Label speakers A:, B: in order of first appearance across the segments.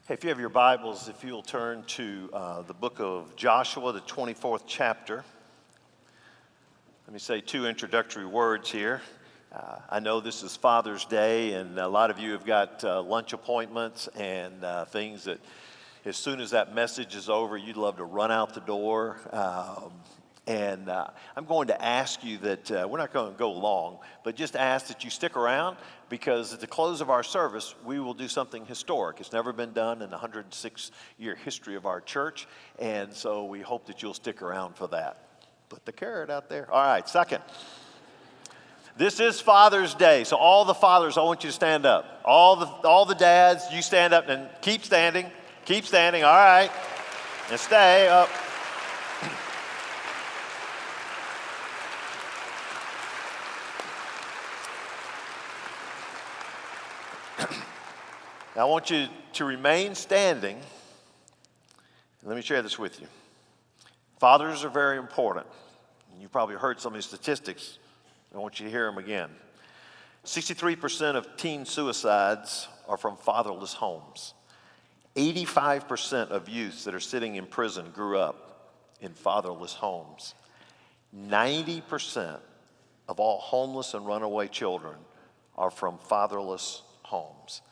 A: Hey, if you have your Bibles, if you'll turn to the book of Joshua, the 24th chapter. Let me say two introductory words here. I know this is Father's Day, and a lot of you have got lunch appointments and things that as soon as that message is over, you'd love to run out the door. I'm going to ask you that, we're not going to go long, but just ask that you stick around, because at the close of our service, we will do something historic. It's never been done in the 106-year history of our church, and so we hope that you'll stick around for that. Put the carrot out there. All right, second. This is Father's Day, so all the fathers, I want you to stand up. All the dads, you stand up and keep standing. Keep standing, all right. And stay up. I want you to remain standing. Let me share this with you. Fathers are very important. You probably heard some of these statistics. I want you to hear them again. 63% of teen suicides are from fatherless homes. 85% of youths that are sitting in prison grew up in fatherless homes. 90% of all homeless and runaway children are from fatherless homes.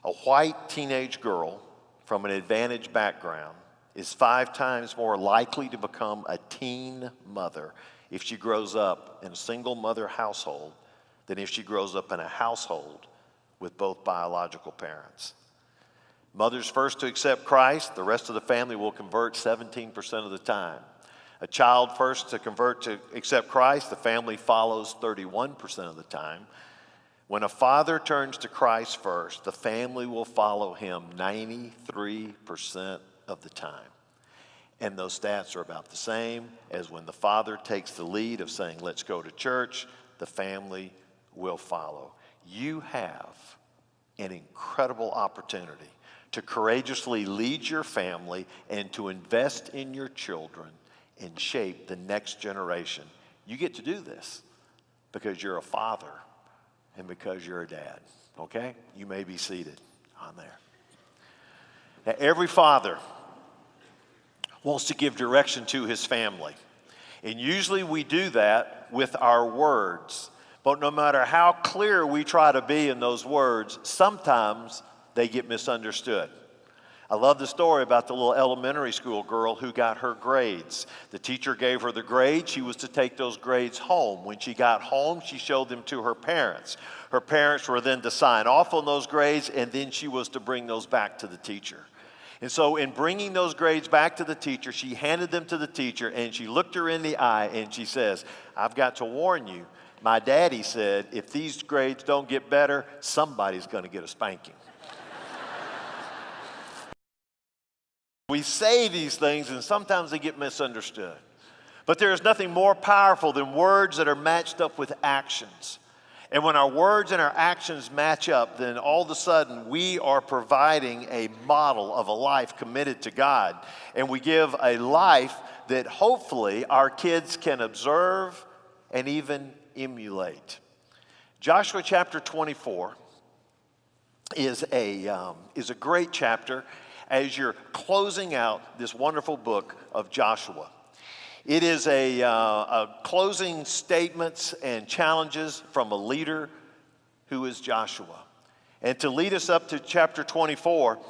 A: A white teenage girl from an advantaged background is 5 times more likely to become a teen mother if she grows up in a single mother household than if she grows up in a household with both biological parents. Mothers first to accept Christ, the rest of the family will convert 17% of the time. A child first to convert to accept Christ, the family follows 31% of the time. When a father turns to Christ first, the family will follow him 93% of the time. And those stats are about the same as when the father takes the lead of saying, let's go to church, the family will follow. You have an incredible opportunity to courageously lead your family and to invest in your children and shape the next generation. You get to do this because you're a father and because you're a dad, okay? You may be seated on there. Now, every father wants to give direction to his family. And usually we do that with our words. But no matter how clear we try to be in those words, sometimes they get misunderstood. I love the story about the little elementary school girl who got her grades. The teacher gave her the grades. She was to take those grades home. When she got home, she showed them to her parents. Her parents were then to sign off on those grades, and then she was to bring those back to the teacher. And so in bringing those grades back to the teacher, she handed them to the teacher, and she looked her in the eye, and she says, I've got to warn you. My daddy said, if these grades don't get better, somebody's going to get a spanking. We say these things, and sometimes they get misunderstood. But there is nothing more powerful than words that are matched up with actions. And when our words and our actions match up, then all of a sudden we are providing a model of a life committed to God. And we give a life that hopefully our kids can observe and even emulate. Joshua chapter 24 is a great chapter as you're closing out this wonderful book of Joshua. It is a closing statements and challenges from a leader who is Joshua. And to lead us up to chapter 24,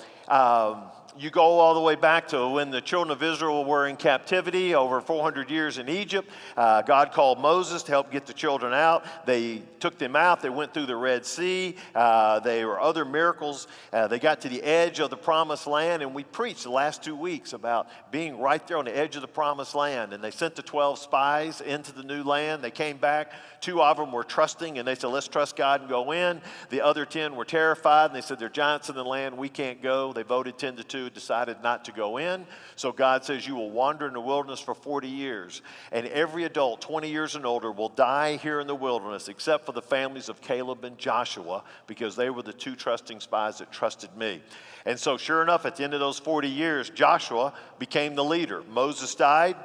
A: you go all the way back to when the children of Israel were in captivity over 400 years in Egypt. God called Moses to help get the children out. They took them out. They went through the Red Sea. There were other miracles. They got to the edge of the promised land, and we preached the last 2 weeks about being right there on the edge of the promised land. And they sent the 12 spies into the new land. They came back. 2 of them were trusting, and they said, let's trust God and go in. The other 10 were terrified, and they said, there are giants in the land. We can't go. They voted 10-2. Decided not to go in. So God says you will wander in the wilderness for 40 years. And every adult 20 years and older will die here in the wilderness except for the families of Caleb and Joshua, because they were the 2 trusting spies that trusted me. And so sure enough, at the end of those 40 years, Joshua became the leader. Moses died.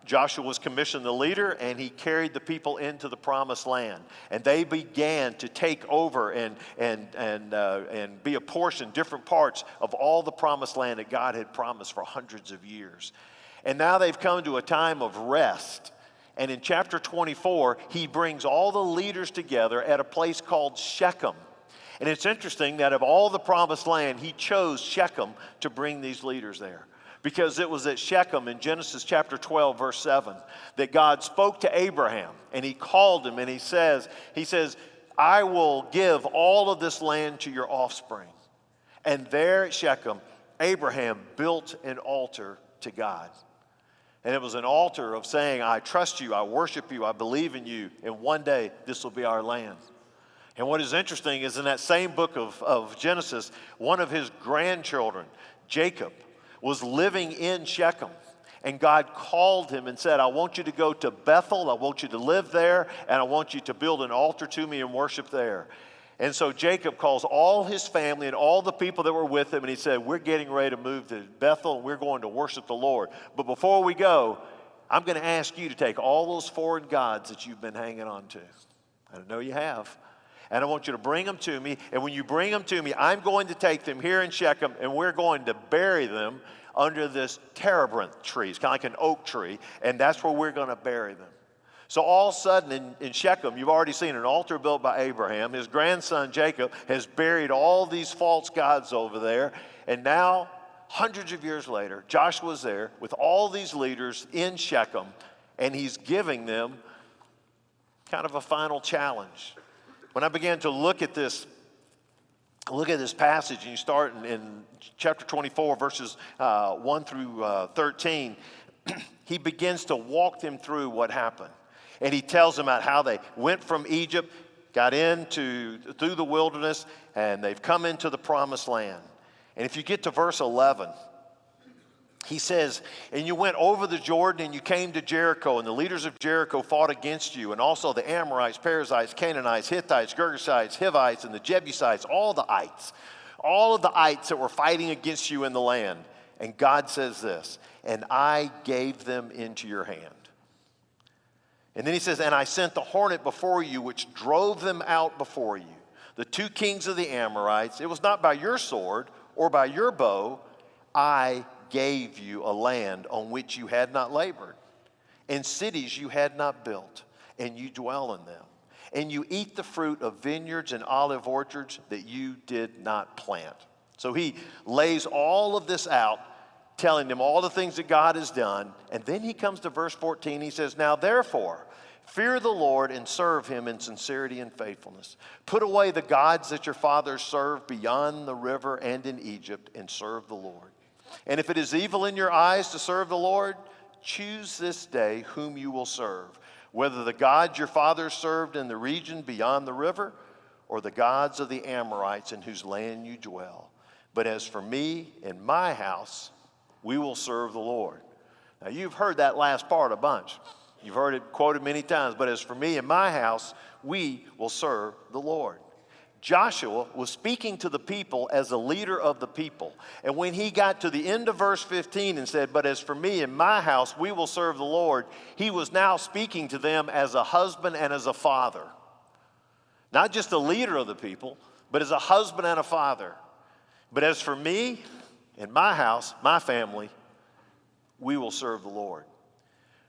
A: Joshua was commissioned the leader, and he carried the people into the promised land. And they began to take over and be apportioned different parts of all the promised land that God had promised for hundreds of years. And now they've come to a time of rest. And in chapter 24, he brings all the leaders together at a place called Shechem. And it's interesting that of all the promised land, he chose Shechem to bring these leaders there. Because it was at Shechem in Genesis chapter 12, verse 7, that God spoke to Abraham, and he called him, and he says, I will give all of this land to your offspring. And there at Shechem, Abraham built an altar to God. And it was an altar of saying, I trust you, I worship you, I believe in you, and one day this will be our land. And what is interesting is in that same book of Genesis, one of his grandchildren, Jacob, was living in Shechem. And God called him and said, I want you to go to Bethel, I want you to live there, and I want you to build an altar to me and worship there. And so Jacob calls all his family and all the people that were with him, and he said, we're getting ready to move to Bethel, and we're going to worship the Lord. But before we go, I'm going to ask you to take all those foreign gods that you've been hanging on to. I know you have. And I want you to bring them to me. And when you bring them to me, I'm going to take them here in Shechem, and we're going to bury them under this terebinth tree. It's kind of like an oak tree, and that's where we're going to bury them. So all of a sudden in Shechem, you've already seen an altar built by Abraham. His grandson Jacob has buried all these false gods over there. And now, hundreds of years later, Joshua's there with all these leaders in Shechem, and he's giving them kind of a final challenge. When I began to look at this passage, and you start in chapter 24, verses 1 through 13, he begins to walk them through what happened. And he tells them about how they went from Egypt, got through the wilderness, and they've come into the promised land. And if you get to verse 11, he says, and you went over the Jordan and you came to Jericho, and the leaders of Jericho fought against you, and also the Amorites, Perizzites, Canaanites, Hittites, Girgashites, Hivites, and the Jebusites, all of the ites that were fighting against you in the land. And God says this, and I gave them into your hand. And then he says, and I sent the hornet before you, which drove them out before you, the two kings of the Amorites. It was not by your sword or by your bow. I gave you a land on which you had not labored, and cities you had not built, and you dwell in them. And you eat the fruit of vineyards and olive orchards that you did not plant. So he lays all of this out, telling them all the things that God has done. And then he comes to verse 14. He says, now therefore, fear the Lord and serve him in sincerity and faithfulness. Put away the gods that your fathers served beyond the river and in Egypt, and serve the Lord. And if it is evil in your eyes to serve the Lord, choose this day whom you will serve, whether the gods your fathers served in the region beyond the river, or the gods of the Amorites in whose land you dwell. But as for me and my house, we will serve the Lord. Now you've heard that last part a bunch. You've heard it quoted many times. But as for me and my house, we will serve the Lord. Joshua was speaking to the people as a leader of the people. And when he got to the end of verse 15 and said, but as for me and my house, we will serve the Lord, he was now speaking to them as a husband and as a father. Not just a leader of the people, but as a husband and a father. But as for me and my house, my family, we will serve the Lord.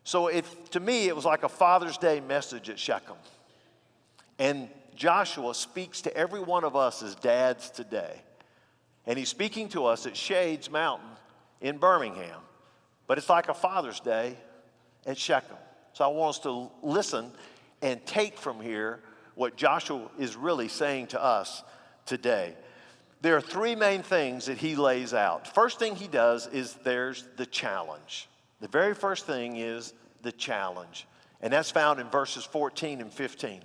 A: So to me, it was like a Father's Day message at Shechem. And Joshua speaks to every one of us as dads today. And he's speaking to us at Shades Mountain in Birmingham. But it's like a Father's Day at Shechem. So I want us to listen and take from here what Joshua is really saying to us today. There are three main things that he lays out. First thing he does is there's the challenge. The very first thing is the challenge. And that's found in verses 14 and 15.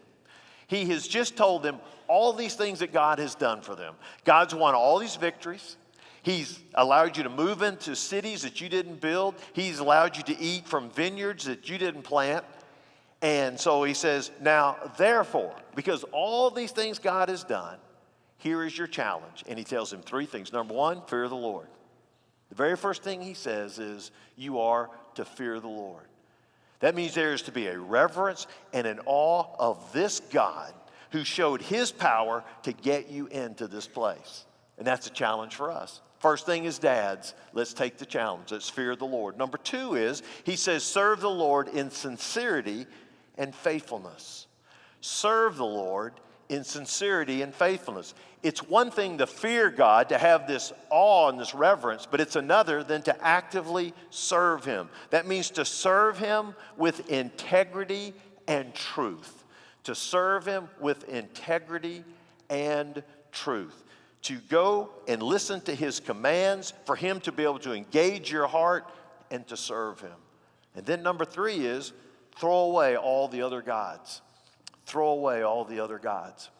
A: He has just told them all these things that God has done for them. God's won all these victories. He's allowed you to move into cities that you didn't build. He's allowed you to eat from vineyards that you didn't plant. And so he says, now, therefore, because all these things God has done, here is your challenge. And he tells them three things. Number one, fear the Lord. The very first thing he says is, you are to fear the Lord. That means there is to be a reverence and an awe of this God who showed his power to get you into this place. And that's a challenge for us. First thing is, dads, let's take the challenge. Let's fear the Lord. Number two is, he says, serve the Lord in sincerity and faithfulness. Serve the Lord in sincerity and faithfulness. It's one thing to fear God, to have this awe and this reverence, but it's another than to actively serve him. That means to serve him with integrity and truth. To serve him with integrity and truth. To go and listen to his commands, for him to be able to engage your heart and to serve him. And then number three is throw away all the other gods. Throw away all the other gods.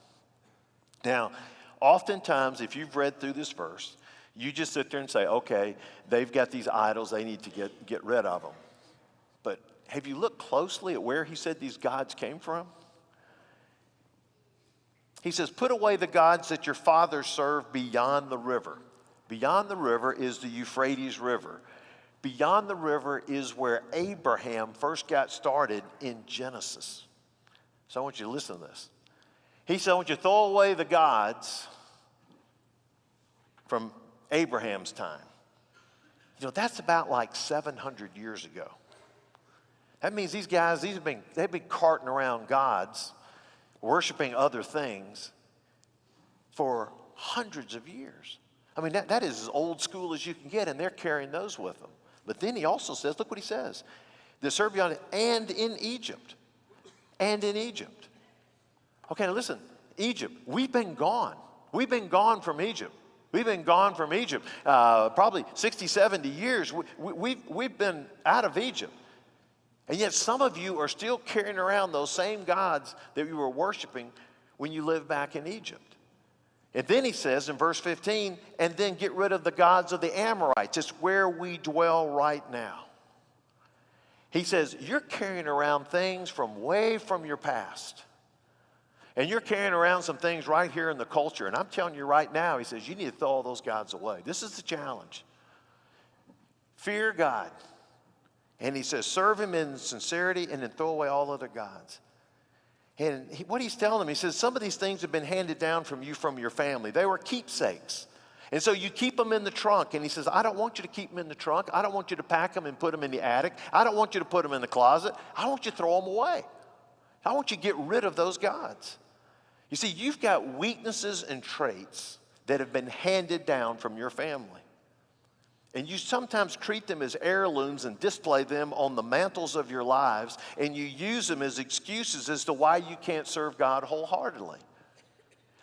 A: Now, oftentimes, if you've read through this verse, you just sit there and say, okay, they've got these idols, they need to get rid of them. But have you looked closely at where he said these gods came from? He says, put away the gods that your fathers served beyond the river. Beyond the river is the Euphrates River. Beyond the river is where Abraham first got started in Genesis. So I want you to listen to this. He said, I want you to throw away the gods from Abraham's time. You know, that's about like 700 years ago. That means these guys, they've been carting around gods, worshiping other things for hundreds of years. I mean, that is as old school as you can get, and they're carrying those with them. But then he also says, look what he says. They serve beyond, and in Egypt. And in Egypt. Okay, now listen, Egypt, we've been gone. We've been gone from Egypt. We've been gone from Egypt probably 60, 70 years. We've been out of Egypt. And yet some of you are still carrying around those same gods that you were worshiping when you lived back in Egypt. And then he says in verse 15, and then get rid of the gods of the Amorites. It's where we dwell right now. He says, you're carrying around things from way from your past. And you're carrying around some things right here in the culture. And I'm telling you right now, he says, you need to throw all those gods away. This is the challenge. Fear God. And he says, serve him in sincerity and then throw away all other gods. And what he's telling them, he says, some of these things have been handed down from you from your family. They were keepsakes. And so you keep them in the trunk. And he says, I don't want you to keep them in the trunk. I don't want you to pack them and put them in the attic. I don't want you to put them in the closet. I want you to throw them away. I want you to get rid of those gods. You see, you've got weaknesses and traits that have been handed down from your family. And you sometimes treat them as heirlooms and display them on the mantles of your lives, and you use them as excuses as to why you can't serve God wholeheartedly.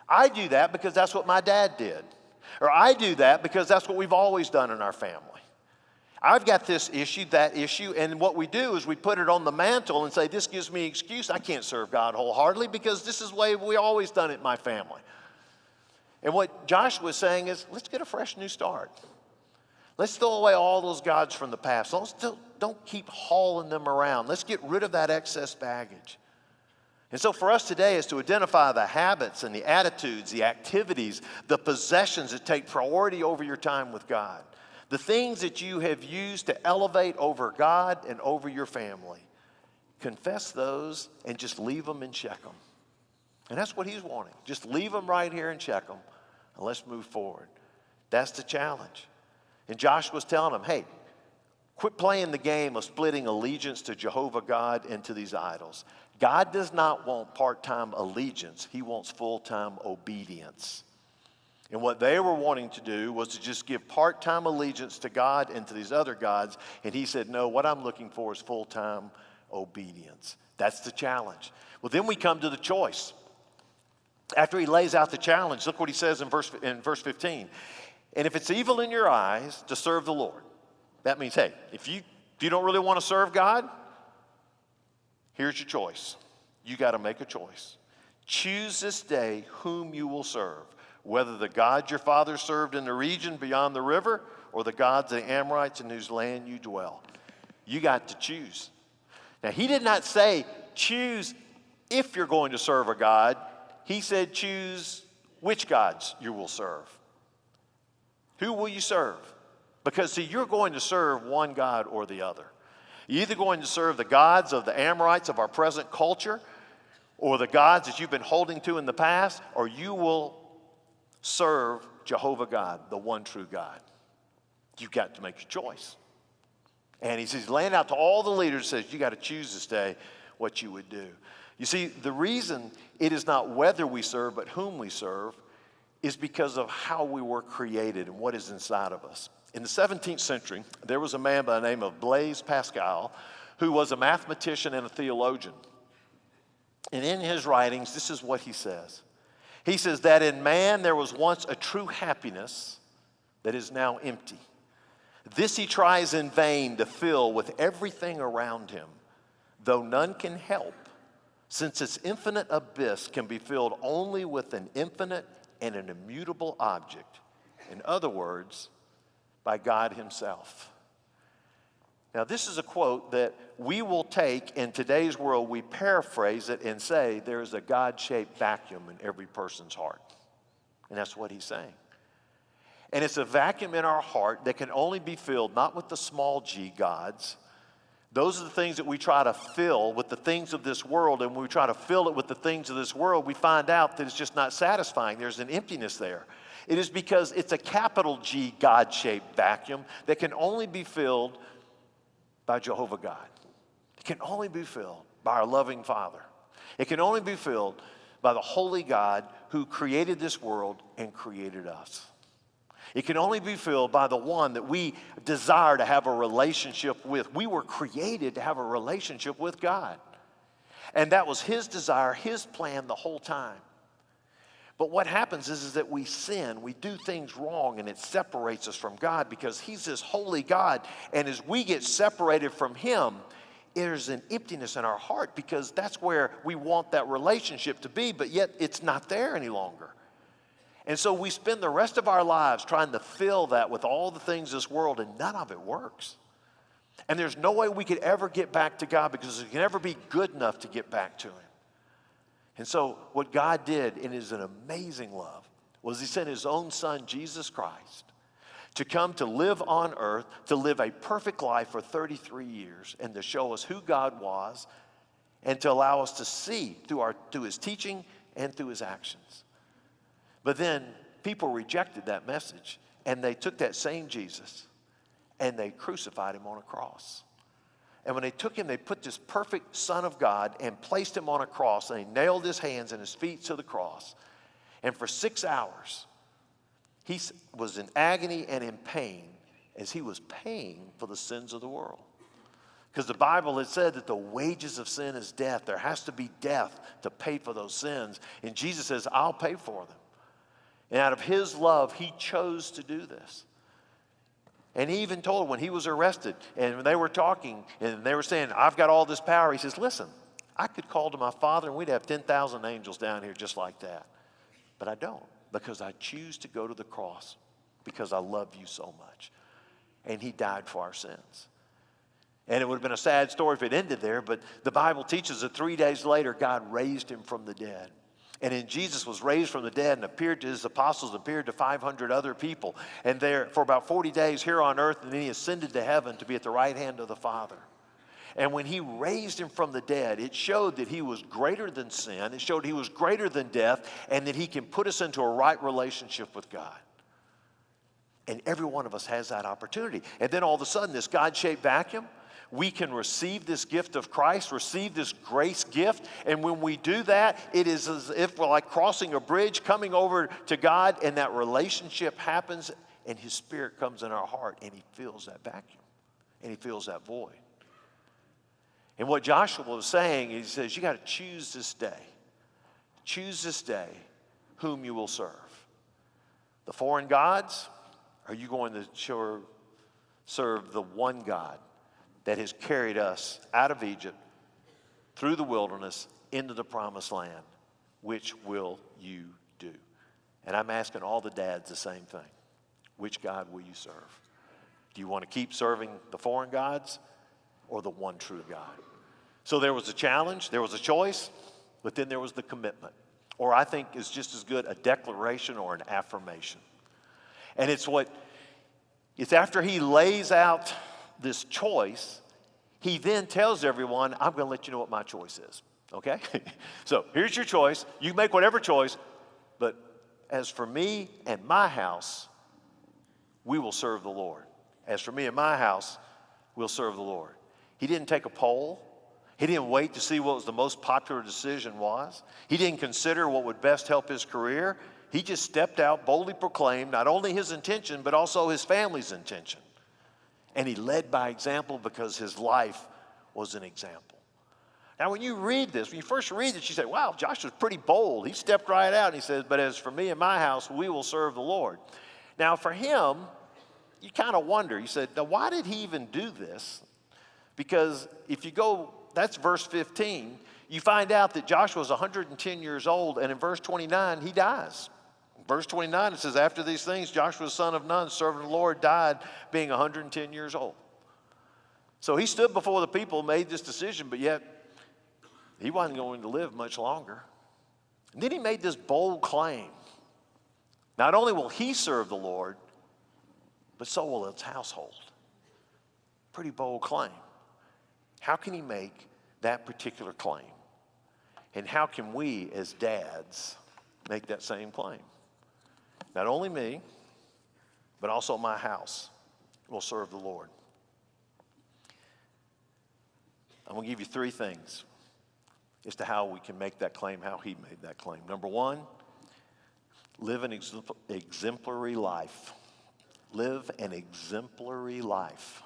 A: I do that because that's what my dad did. Or I do that because that's what we've always done in our family. I've got this issue, that issue, and what we do is we put it on the mantle and say, this gives me an excuse. I can't serve God wholeheartedly because this is the way we always done it in my family. And what Joshua was saying is, let's get a fresh new start. Let's throw away all those gods from the past. Don't keep hauling them around. Let's get rid of that excess baggage. And so for us today is to identify the habits and the attitudes, the activities, the possessions that take priority over your time with God. The things that you have used to elevate over God and over your family. Confess those and just leave them in Shechem. And that's what he's wanting. Just leave them right here in Shechem and let's move forward. That's the challenge. And Joshua's telling them, hey, quit playing the game of splitting allegiance to Jehovah God and to these idols. God does not want part-time allegiance. He wants full-time obedience. And what they were wanting to do was to just give part-time allegiance to God and to these other gods. And he said, no, what I'm looking for is full-time obedience. That's the challenge. Well, then we come to the choice. After he lays out the challenge, look what he says in verse 15. And if it's evil in your eyes to serve the Lord, that means, hey, if you don't really want to serve God, here's your choice. You got to make a choice. Choose this day whom you will serve, whether the gods your father served in the region beyond the river or the gods of the Amorites in whose land you dwell. You got to choose. Now, he did not say choose if you're going to serve a God. He said choose which gods you will serve. Who will you serve? Because, see, you're going to serve one God or the other. You're either going to serve the gods of the Amorites of our present culture, or the gods that you've been holding to in the past, or you will serve Jehovah God, the one true God. You've got to make your choice. And he says, laying out to all the leaders, says, you got to choose this day what you would do. You see, the reason it is not whether we serve, but whom we serve, is because of how we were created and what is inside of us. In the 17th century, there was a man by the name of Blaise Pascal who was a mathematician and a theologian. And in his writings, this is what he says. He says that in man there was once a true happiness that is now empty. This he tries in vain to fill with everything around him, though none can help, since its infinite abyss can be filled only with an infinite and an immutable object. In other words, by God himself. Now, this is a quote that we will take in today's world. We paraphrase it and say there is a God-shaped vacuum in every person's heart. And that's what he's saying. And it's a vacuum in our heart that can only be filled not with the small g gods. Those are the things that we try to fill with the things of this world. And when we try to fill it with the things of this world, we find out that it's just not satisfying. There's an emptiness there. It is because it's a capital G God-shaped vacuum that can only be filled by Jehovah God. It can only be filled by our loving Father. It can only be filled by the holy God who created this world and created us. It can only be filled by the one that we desire to have a relationship with. We were created to have a relationship with God. And that was his desire, his plan the whole time. But what happens is that we sin, we do things wrong, and it separates us from God because he's this holy God. And as we get separated from him, there's an emptiness in our heart because that's where we want that relationship to be, but yet it's not there any longer. And so we spend the rest of our lives trying to fill that with all the things of this world, and none of it works. And there's no way we could ever get back to God because we can never be good enough to get back to him. And so what God did in his an amazing love was he sent his own son, Jesus Christ, to come to live on earth, to live a perfect life for 33 years, and to show us who God was, and to allow us to see through his teaching and through his actions. But then people rejected that message, and they took that same Jesus, and they crucified him on a cross. And when they took him, they put this perfect Son of God and placed him on a cross, and they nailed his hands and his feet to the cross. And for 6 hours, he was in agony and in pain as he was paying for the sins of the world. Because the Bible had said that the wages of sin is death. There has to be death to pay for those sins. And Jesus says, I'll pay for them. And out of his love, he chose to do this. And he even told when he was arrested and when they were talking and they were saying, I've got all this power. He says, listen, I could call to my Father and we'd have 10,000 angels down here just like that. But I don't, because I choose to go to the cross because I love you so much. And he died for our sins. And it would have been a sad story if it ended there, but the Bible teaches that 3 days later, God raised him from the dead. And then Jesus was raised from the dead and appeared to his apostles, appeared to 500 other people. And there for about 40 days here on earth, and then he ascended to heaven to be at the right hand of the Father. And when he raised him from the dead, it showed that he was greater than sin. It showed he was greater than death, and that he can put us into a right relationship with God. And every one of us has that opportunity. And then all of a sudden, this God-shaped vacuum, we can receive this gift of Christ, receive this grace gift. And when we do that, it is as if we're like crossing a bridge, coming over to God, and that relationship happens, and his Spirit comes in our heart, and he fills that vacuum, and he fills that void. And what Joshua was saying, he says, you got to choose this day. Choose this day whom you will serve. The foreign gods, or are you going to serve the one God that has carried us out of Egypt, through the wilderness, into the promised land? Which will you do? And I'm asking all the dads the same thing. Which God will you serve? Do you want to keep serving the foreign gods or the one true God? So there was a challenge, there was a choice, but then there was the commitment. Or I think is just as good a declaration or an affirmation. And it's after he lays out this choice, he then tells everyone, I'm going to let you know what my choice is, okay? So here's your choice. You make whatever choice, but as for me and my house, we will serve the Lord. As for me and my house, we'll serve the Lord. He didn't take a poll. He didn't wait to see what was the most popular decision was. He didn't consider what would best help his career. He just stepped out, boldly proclaimed not only his intention, but also his family's intention. And he led by example because his life was an example. Now, when you read this, when you first read this, you say, wow, Joshua's pretty bold. He stepped right out and he says, but as for me and my house, we will serve the Lord. Now, for him, you kind of wonder. You said, now, why did he even do this? Because if you go, that's verse 15, you find out that Joshua is 110 years old, and in verse 29, he dies. Verse 29, it says, after these things, Joshua, son of Nun, servant of the Lord, died being 110 years old. So he stood before the people, made this decision, but yet he wasn't going to live much longer. And then he made this bold claim. Not only will he serve the Lord, but so will his household. Pretty bold claim. How can he make that particular claim? And how can we, as dads, make that same claim? Not only me, but also my house will serve the Lord. I'm going to give you 3 things as to how we can make that claim, how he made that claim. Number 1, live an exemplary life. Live an exemplary life.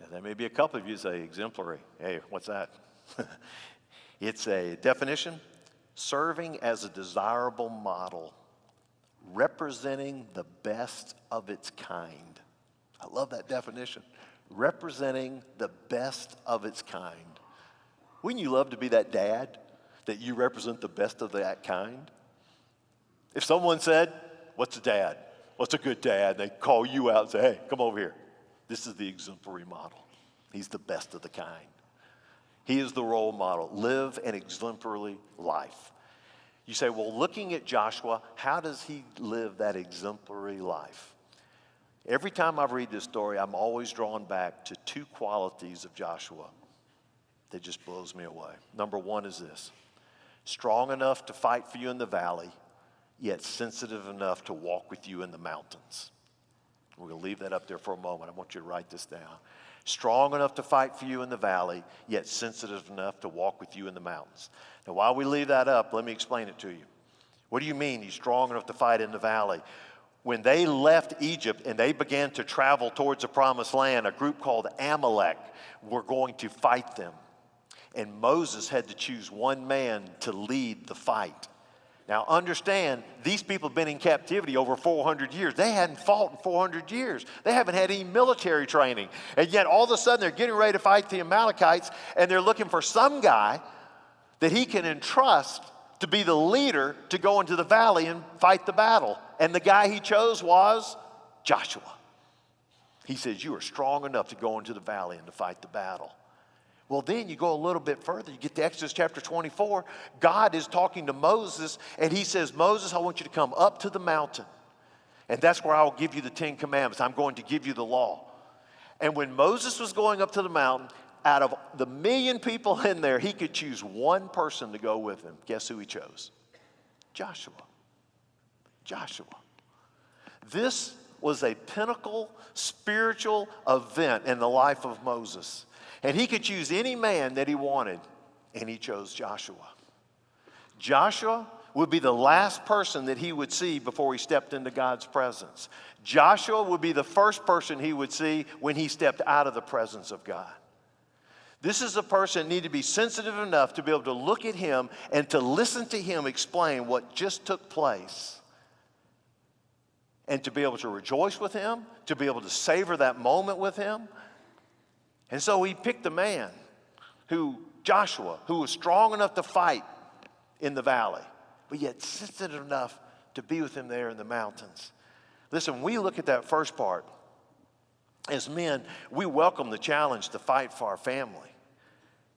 A: Now, there may be a couple of you say exemplary. Hey, what's that? It's a definition, serving as a desirable model, representing the best of its kind. I love that definition. Representing the best of its kind. Wouldn't you love to be that dad that you represent the best of that kind? If someone said, what's a dad? What's a good dad? They call you out and say, hey, come over here. This is the exemplary model. He's the best of the kind. He is the role model. Live an exemplary life. You say, well, looking at Joshua, how does he live that exemplary life? Every time I read this story, I'm always drawn back to 2 qualities of Joshua that just blows me away. Number 1 is this: strong enough to fight for you in the valley, yet sensitive enough to walk with you in the mountains. We're going to leave that up there for a moment. I want you to write this down. Strong enough to fight for you in the valley, yet sensitive enough to walk with you in the mountains. Now, while we leave that up, let me explain it to you. What do you mean he's strong enough to fight in the valley? When they left Egypt and they began to travel towards the promised land, a group called Amalek were going to fight them. And Moses had to choose one man to lead the fight. Now understand, these people have been in captivity over 400 years. They hadn't fought in 400 years. They haven't had any military training. And yet all of a sudden they're getting ready to fight the Amalekites, and they're looking for some guy that he can entrust to be the leader to go into the valley and fight the battle. And the guy he chose was Joshua. He says, you are strong enough to go into the valley and to fight the battle. Well, then you go a little bit further. You get to Exodus chapter 24. God is talking to Moses, and he says, Moses, I want you to come up to the mountain. And that's where I will give you the 10 commandments. I'm going to give you the law. And when Moses was going up to the mountain, out of the 1 million people in there, he could choose one person to go with him. Guess who he chose? Joshua. Joshua. This was a pinnacle spiritual event in the life of Moses. And he could choose any man that he wanted, and he chose Joshua. Joshua would be the last person that he would see before he stepped into God's presence. Joshua would be the first person he would see when he stepped out of the presence of God. This is a person that needed to be sensitive enough to be able to look at him and to listen to him explain what just took place. And to be able to rejoice with him, to be able to savor that moment with him. And so he picked a man Joshua, who was strong enough to fight in the valley, but yet sensitive enough to be with him there in the mountains. Listen, we look at that first part. As men, we welcome the challenge to fight for our family.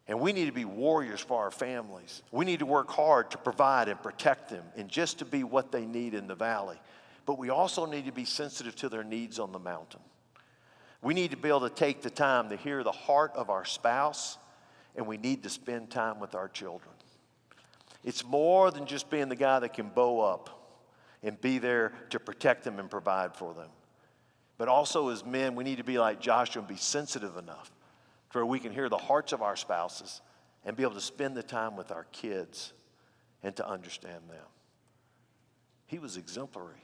A: And we need to be warriors for our families. We need to work hard to provide and protect them and just to be what they need in the valley. But we also need to be sensitive to their needs on the mountain. We need to be able to take the time to hear the heart of our spouse, and we need to spend time with our children. It's more than just being the guy that can bow up and be there to protect them and provide for them. But also as men, we need to be like Joshua and be sensitive enough to where we can hear the hearts of our spouses and be able to spend the time with our kids and to understand them. He was exemplary.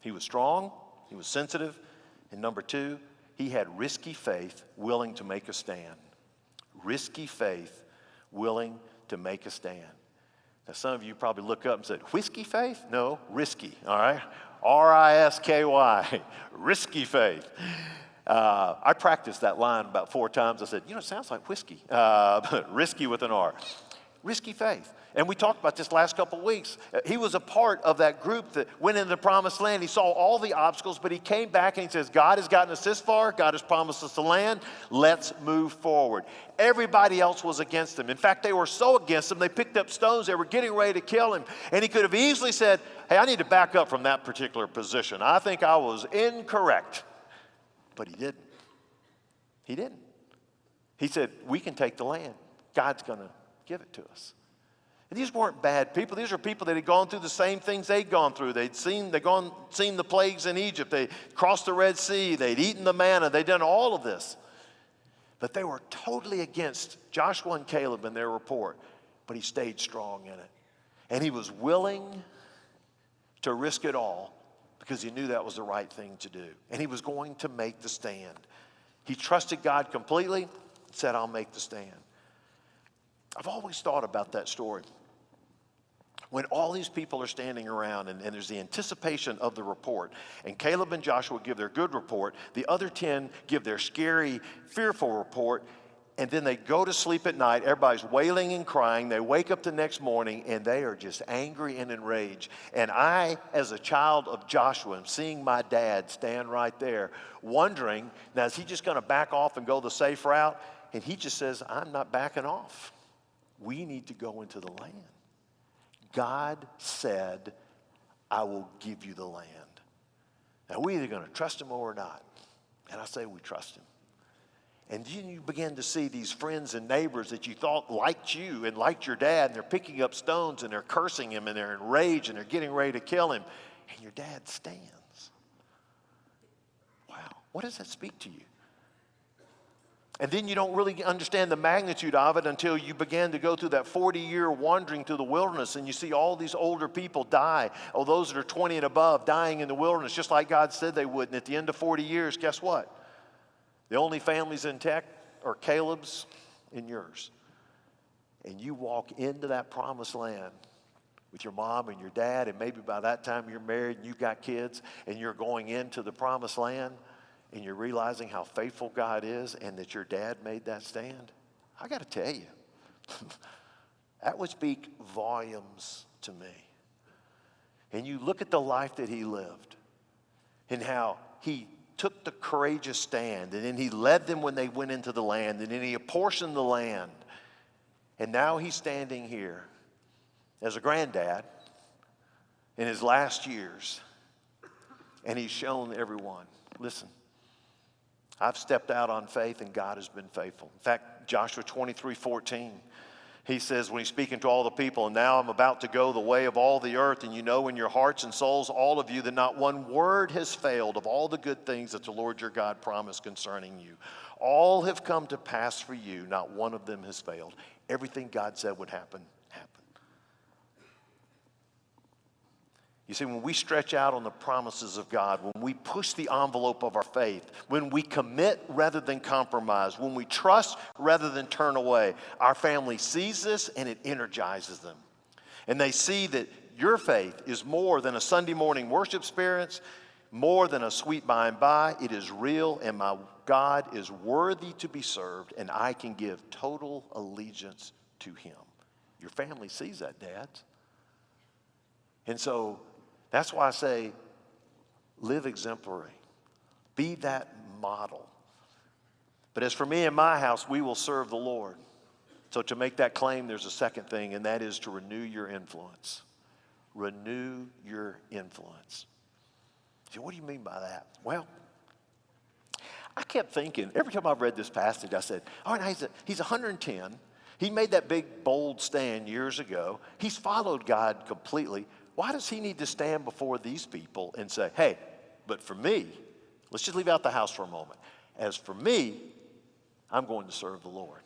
A: He was strong, he was sensitive, and number two, he had risky faith, willing to make a stand. Risky faith, willing to make a stand. Now, some of you probably look up and said, whiskey faith? No, risky, all right? R-I-S-K-Y, risky faith. I practiced that line about 4 times. I said, it sounds like whiskey, but risky with an R. Risky faith. And we talked about this last couple of weeks. He was a part of that group that went into the promised land. He saw all the obstacles, but he came back and he says, God has gotten us this far. God has promised us the land. Let's move forward. Everybody else was against him. In fact, they were so against him, they picked up stones. They were getting ready to kill him. And he could have easily said, hey, I need to back up from that particular position. I think I was incorrect. But he didn't. He didn't. He said, we can take the land. God's going to give it to us. And these weren't bad people. These are people that had gone through the same things they'd gone through. They'd seen the plagues in Egypt. They crossed the Red Sea. They'd eaten the manna. They'd done all of this. But they were totally against Joshua and Caleb in their report. But he stayed strong in it. And he was willing to risk it all because he knew that was the right thing to do. And he was going to make the stand. He trusted God completely and said, I'll make the stand. I've always thought about that story. When all these people are standing around and there's the anticipation of the report, and Caleb and Joshua give their good report, the other 10 give their scary, fearful report, and then they go to sleep at night. Everybody's wailing and crying. They wake up the next morning, and they are just angry and enraged. And I, as a child of Joshua, am seeing my dad stand right there, wondering, now is he just going to back off and go the safe route? And he just says, I'm not backing off. We need to go into the land. God said, I will give you the land. Now, we're either going to trust him or not. And I say we trust him. And then you begin to see these friends and neighbors that you thought liked you and liked your dad, and they're picking up stones and they're cursing him and they're enraged and they're getting ready to kill him. And your dad stands. Wow, what does that speak to you? And then you don't really understand the magnitude of it until you begin to go through that 40-year wandering through the wilderness, and you see all these older people die. Oh, those that are 20 and above dying in the wilderness, just like God said they would. And at the end of 40 years, guess what? The only families in tech are Caleb's and yours. And you walk into that promised land with your mom and your dad, and maybe by that time you're married and you've got kids, and you're going into the promised land, and you're realizing how faithful God is and that your dad made that stand. I got to tell you, that would speak volumes to me. And you look at the life that he lived and how he took the courageous stand, and then he led them when they went into the land, and then he apportioned the land. And now he's standing here as a granddad in his last years, and he's shown everyone, listen, I've stepped out on faith and God has been faithful. In fact, Joshua 23:14, he says when he's speaking to all the people, and now I'm about to go the way of all the earth, and you know in your hearts and souls, all of you, that not one word has failed of all the good things that the Lord your God promised concerning you. All have come to pass for you. Not one of them has failed. Everything God said would happen, happened. You see, when we stretch out on the promises of God, when we push the envelope of our faith, when we commit rather than compromise, when we trust rather than turn away, our family sees this and it energizes them. And they see that your faith is more than a Sunday morning worship experience, more than a sweet by and by. It is real, and my God is worthy to be served, and I can give total allegiance to him. Your family sees that, dads. And so that's why I say, live exemplary. Be that model. But as for me and my house, we will serve the Lord. So to make that claim, there's a second thing, and that is to renew your influence. Renew your influence. So what do you mean by that? Well, I kept thinking, every time I've read this passage, I said, all right, he's 110. He made that big, bold stand years ago. He's followed God completely. Why does he need to stand before these people and say, hey, but for me, let's just leave out the house for a moment. As for me, I'm going to serve the Lord.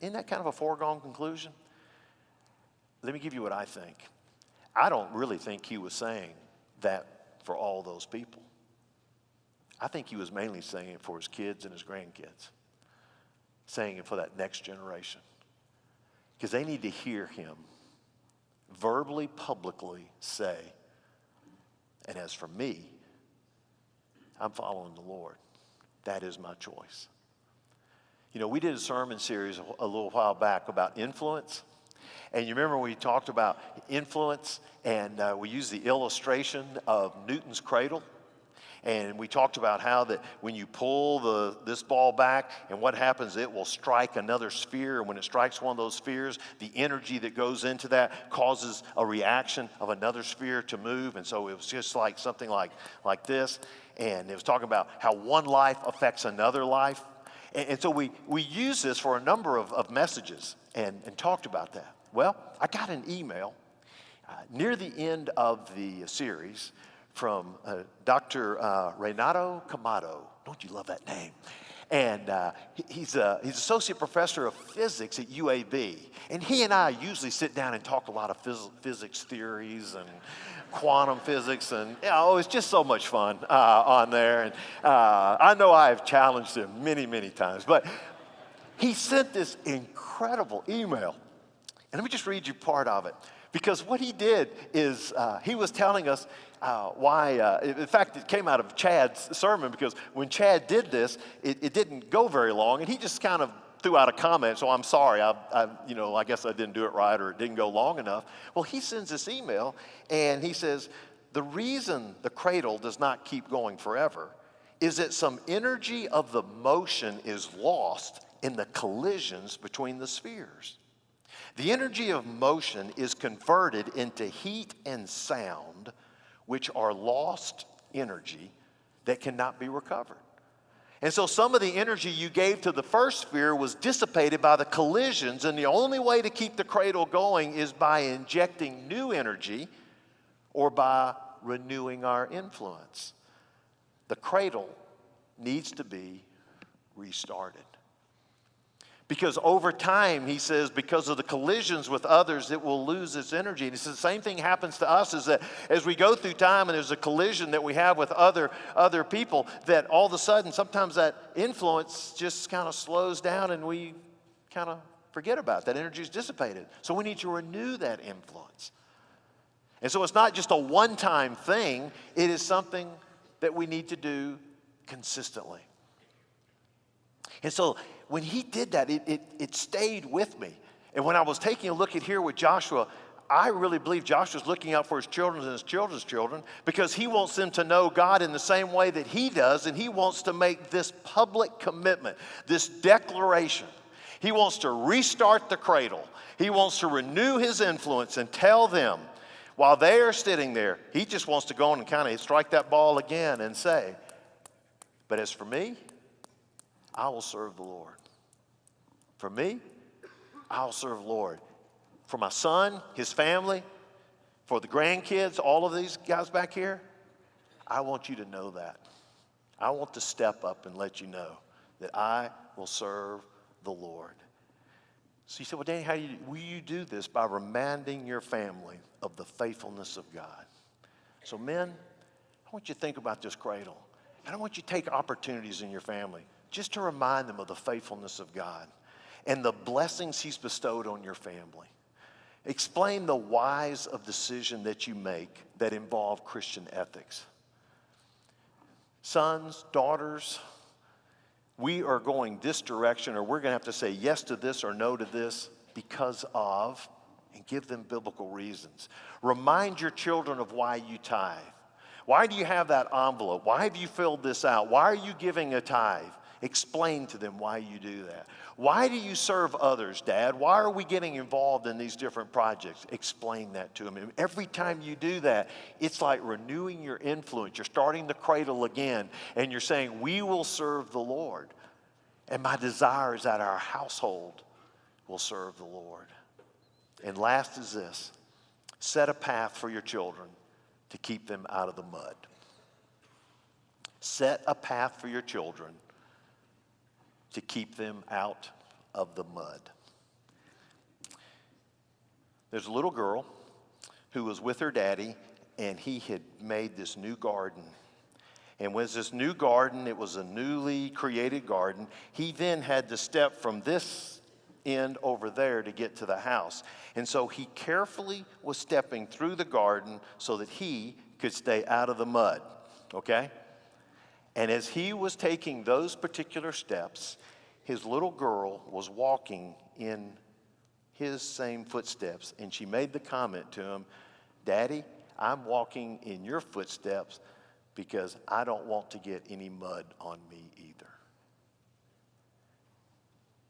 A: Isn't that kind of a foregone conclusion? Let me give you what I think. I don't really think he was saying that for all those people. I think he was mainly saying it for his kids and his grandkids, saying it for that next generation, because they need to hear him verbally, publicly say, and as for me, I'm following the Lord. That is my choice. You know, we did a sermon series a little while back about influence. And you remember we talked about influence, and we used the illustration of Newton's cradle. And we talked about how that when you pull this ball back, and what happens, it will strike another sphere. And when it strikes one of those spheres, the energy that goes into that causes a reaction of another sphere to move. And so it was just like something like this. And it was talking about how one life affects another life. And so we used this for a number of messages and talked about that. Well, I got an email near the end of the series from Dr. Renato Camato. Don't you love that name? And he's associate professor of physics at UAB. And he and I usually sit down and talk a lot of physics theories and quantum physics, and it's just so much fun on there. And I know I've challenged him many, many times, but he sent this incredible email. And let me just read you part of it. Because what he did is he was telling us why, in fact, it came out of Chad's sermon, because when Chad did this, it didn't go very long, and he just kind of threw out a comment, so I'm sorry, I guess I didn't do it right, or it didn't go long enough. Well, he sends this email, and he says, the reason the cradle does not keep going forever is that some energy of the motion is lost in the collisions between the spheres. The energy of motion is converted into heat and sound, which are lost energy that cannot be recovered. And so some of the energy you gave to the first sphere was dissipated by the collisions, and the only way to keep the cradle going is by injecting new energy or by renewing our influence. The cradle needs to be restarted. Because over time, he says, because of the collisions with others, it will lose its energy. And he says the same thing happens to us, is that as we go through time and there's a collision that we have with other people, that all of a sudden, sometimes that influence just kind of slows down and we kind of forget about it. That energy is dissipated. So we need to renew that influence. And so it's not just a one-time thing. It is something that we need to do consistently. And so when he did that, it stayed with me. And when I was taking a look at here with Joshua, I really believe Joshua's looking out for his children and his children's children, because he wants them to know God in the same way that he does, and he wants to make this public commitment, this declaration. He wants to restart the cradle. He wants to renew his influence and tell them, while they are sitting there, he just wants to go on and kind of strike that ball again and say, but as for me, I will serve the Lord. For me, I'll serve the Lord. For my son, his family, for the grandkids, all of these guys back here, I want you to know that. I want to step up and let you know that I will serve the Lord. So you said, well, Danny, will you do this? By reminding your family of the faithfulness of God. So men, I want you to think about this cradle. And I want you to take opportunities in your family just to remind them of the faithfulness of God and the blessings he's bestowed on your family. Explain the whys of decision that you make that involve Christian ethics. Sons, daughters, we are going this direction, or we're going to have to say yes to this or no to this because of, and give them biblical reasons. Remind your children of why you tithe. Why do you have that envelope? Why have you filled this out? Why are you giving a tithe? Explain to them why you do that. Why do you serve others, Dad? Why are we getting involved in these different projects? Explain that to them. And every time you do that, it's like renewing your influence. You're starting the cradle again, and you're saying, we will serve the Lord. And my desire is that our household will serve the Lord. And last is this: set a path for your children to keep them out of the mud. Set a path for your children to keep them out of the mud. There's a little girl who was with her daddy, and he had made this new garden. And with this new garden, it was a newly created garden. He then had to step from this end over there to get to the house. And so he carefully was stepping through the garden so that he could stay out of the mud, okay? And as he was taking those particular steps, his little girl was walking in his same footsteps. And she made the comment to him, Daddy, I'm walking in your footsteps because I don't want to get any mud on me either.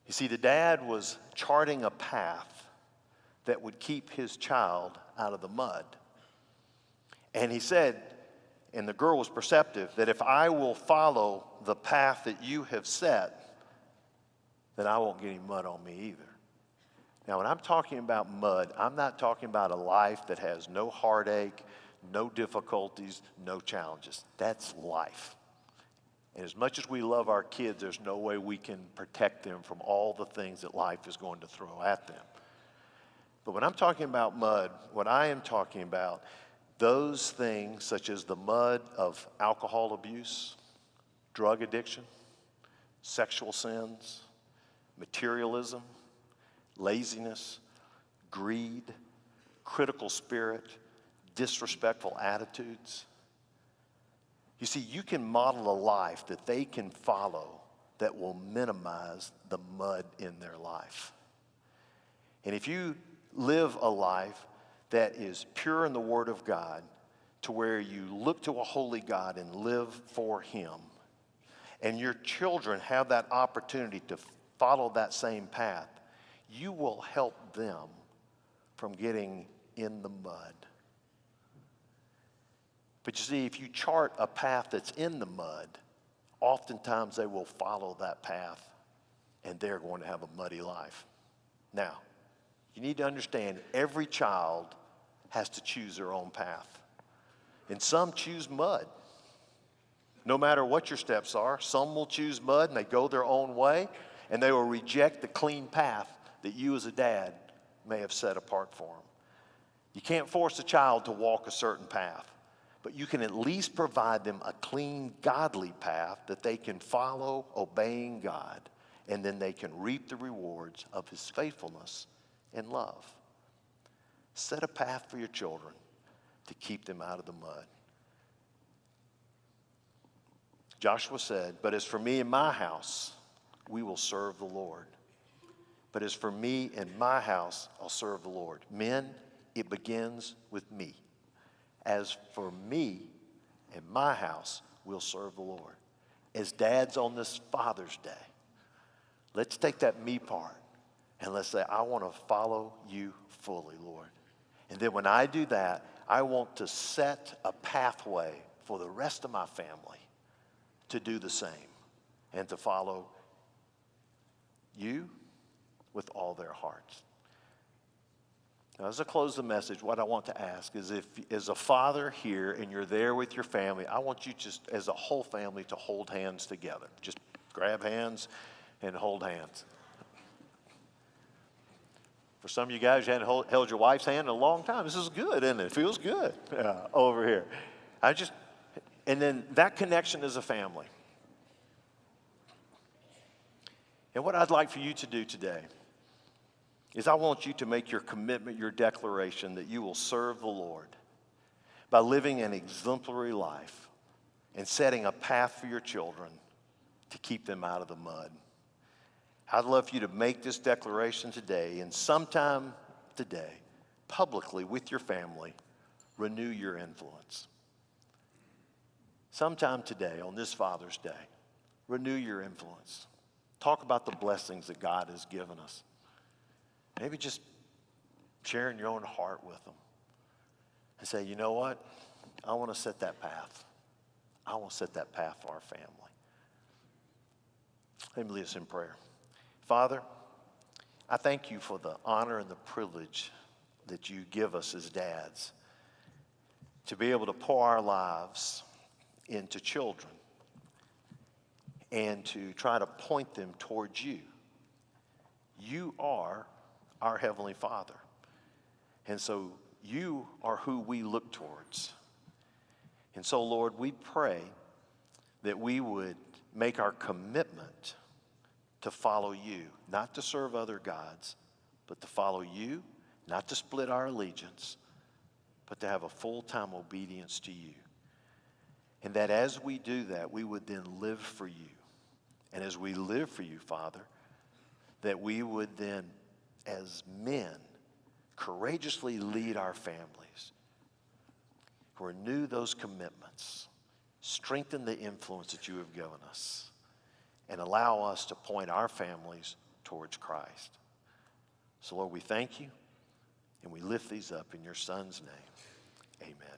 A: You see, the dad was charting a path that would keep his child out of the mud. And he said, and the girl was perceptive, that if I will follow the path that you have set, then I won't get any mud on me either. Now, when I'm talking about mud, I'm not talking about a life that has no heartache, no difficulties, no challenges. That's life. And as much as we love our kids, there's no way we can protect them from all the things that life is going to throw at them. But when I'm talking about mud, what I am talking about, those things such as the mud of alcohol abuse, drug addiction, sexual sins, materialism, laziness, greed, critical spirit, disrespectful attitudes. You see, you can model a life that they can follow that will minimize the mud in their life. And if you live a life that is pure in the Word of God, to where you look to a holy God and live for Him, and your children have that opportunity to follow that same path, you will help them from getting in the mud. But you see, if you chart a path that's in the mud, oftentimes they will follow that path, and they're going to have a muddy life. Now, you need to understand every child has to choose their own path. And some choose mud. No matter what your steps are, some will choose mud and they go their own way, and they will reject the clean path that you as a dad may have set apart for them. You can't force a child to walk a certain path, but you can at least provide them a clean, godly path that they can follow, obeying God, and then they can reap the rewards of His faithfulness and love. Set a path for your children to keep them out of the mud. Joshua said, "But as for me and my house, we will serve the Lord." But as for me and my house, I'll serve the Lord. Men, it begins with me. As for me and my house, we'll serve the Lord. As dads on this Father's Day, let's take that me part and let's say, I want to follow you fully, Lord. And then when I do that, I want to set a pathway for the rest of my family to do the same and to follow you with all their hearts. Now, as I close the message, what I want to ask is, if as a father here and you're there with your family, I want you just as a whole family to hold hands together. Just grab hands and hold hands. For some of you guys, you hadn't held your wife's hand in a long time. This is good, isn't it? It feels good over here. And then that connection as a family. And what I'd like for you to do today is I want you to make your commitment, your declaration that you will serve the Lord by living an exemplary life and setting a path for your children to keep them out of the mud. I'd love for you to make this declaration today, and sometime today, publicly with your family, renew your influence. Sometime today, on this Father's Day, renew your influence. Talk about the blessings that God has given us. Maybe just sharing your own heart with them and say, you know what? I want to set that path. I want to set that path for our family. Let me lead us in prayer. Father, I thank you for the honor and the privilege that you give us as dads to be able to pour our lives into children and to try to point them towards you. You are our Heavenly Father. And so you are who we look towards. And so, Lord, we pray that we would make our commitment to follow you, not to serve other gods, but to follow you, not to split our allegiance, but to have a full-time obedience to you. And that as we do that, we would then live for you. And as we live for you, Father, that we would then, as men, courageously lead our families, renew those commitments, strengthen the influence that you have given us, and allow us to point our families towards Christ. So, Lord, we thank you, and we lift these up in your Son's name. Amen.